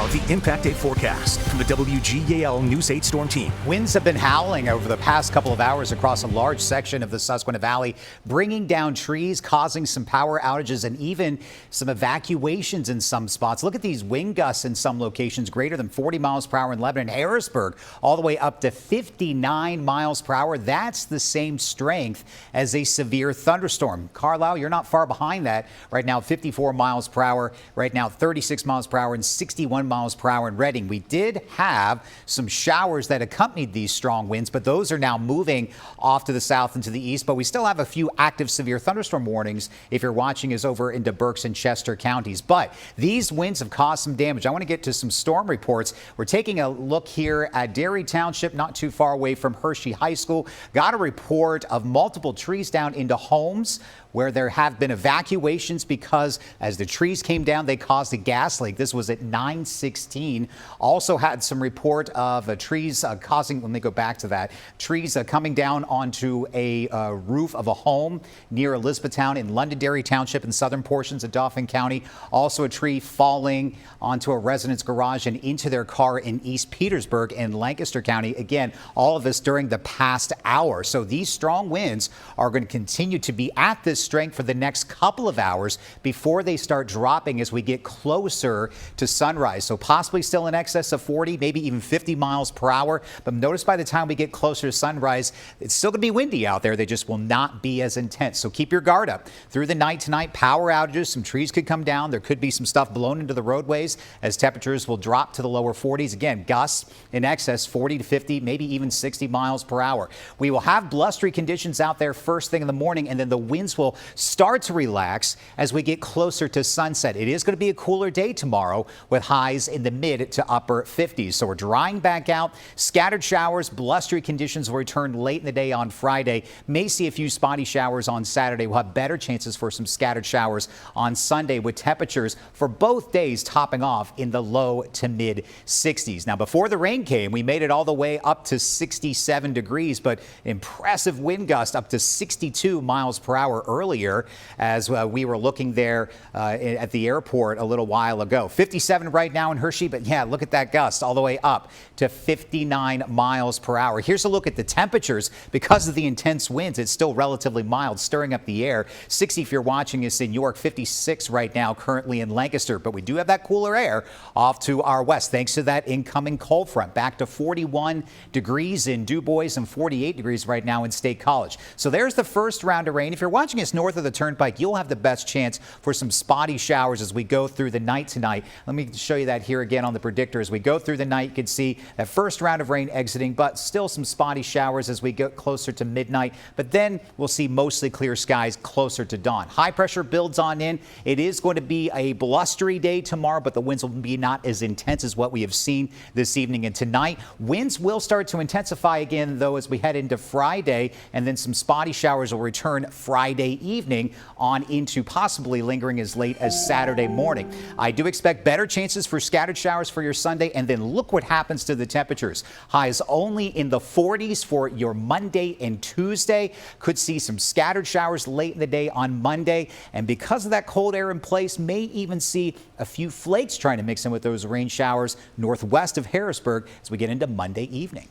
the Impact 8 forecast from the WGAL News 8 Storm Team. Winds have been howling over the past couple of hours across a large section of the Susquehanna Valley, bringing down trees, causing some power outages and even some evacuations in some spots. Look at these wind gusts in some locations, greater than 40 miles per hour in Lebanon, Harrisburg, all the way up to 59 miles per hour. That's the same strength as a severe thunderstorm. Carlisle, you're not far behind that. Right now, 54 miles per hour. Right now, 36 miles per hour and 61 miles per hour in Reading. We did have some showers that accompanied these strong winds, but those are now moving off to the south and to the east. But we still have a few active severe thunderstorm warnings if you're watching us over into Berks and Chester counties. But these winds have caused some damage. I want to get to some storm reports. We're taking a look here at Derry Township, not too far away from Hershey High School. Got a report of multiple trees down into homes where there have been evacuations because as the trees came down, they caused a gas leak. This was at 9:16. Also had some report of trees causing, let me go back to that, trees coming down onto a roof of a home near Elizabethtown in Londonderry Township in southern portions of Dauphin County. Also a tree falling onto a resident's garage and into their car in East Petersburg in Lancaster County. Again, all of this during the past hour. So these strong winds are going to continue to be at this strength for the next couple of hours before they start dropping as we get closer to sunrise. So possibly still in excess of 40, maybe even 50 miles per hour. But notice by the time we get closer to sunrise, it's still going to be windy out there. They just will not be as intense. So keep your guard up through the night tonight. Power outages, some trees could come down. There could be some stuff blown into the roadways as temperatures will drop to the lower 40s. Again, gusts in excess 40 to 50, maybe even 60 miles per hour. We will have blustery conditions out there first thing in the morning, and then the winds will start to relax as we get closer to sunset. It is going to be a cooler day tomorrow with highs in the mid to upper 50s. So we're drying back out. Scattered showers, blustery conditions will return late in the day on Friday. May see a few spotty showers on Saturday. We'll have better chances for some scattered showers on Sunday with temperatures for both days topping off in the low to mid 60s. Now, before the rain came, we made it all the way up to 67 degrees, but impressive wind gust up to 62 miles per hour earlier as we were looking there at the airport a little while ago. 57 right now in Hershey, but yeah, look at that gust all the way up to 59 miles per hour. Here's a look at the temperatures. Because of the intense winds, it's still relatively mild, stirring up the air. 60 if you're watching us in York, 56 right now currently in Lancaster, but we do have that cooler air off to our west thanks to that incoming cold front. Back to 41 degrees in DuBois and 48 degrees right now in State College. So there's the first round of rain. If you're watching us north of the Turnpike, you'll have the best chance for some spotty showers as we go through the night tonight. Let me show you that here again on the predictor. As we go through the night, you can see that first round of rain exiting, but still some spotty showers as we get closer to midnight. But then we'll see mostly clear skies closer to dawn. High pressure builds on in. It is going to be a blustery day tomorrow, but the winds will be not as intense as what we have seen this evening and tonight. Winds will start to intensify again, though, as we head into Friday, and then some spotty showers will return Friday evening on into possibly lingering as late as Saturday morning. I do expect better chances for scattered showers for your Sunday, and then look what happens to the temperatures. Highs only in the 40s for your Monday and Tuesday. Could see some scattered showers late in the day on Monday, and because of that cold air in place, may even see a few flakes trying to mix in with those rain showers northwest of Harrisburg as we get into Monday evening.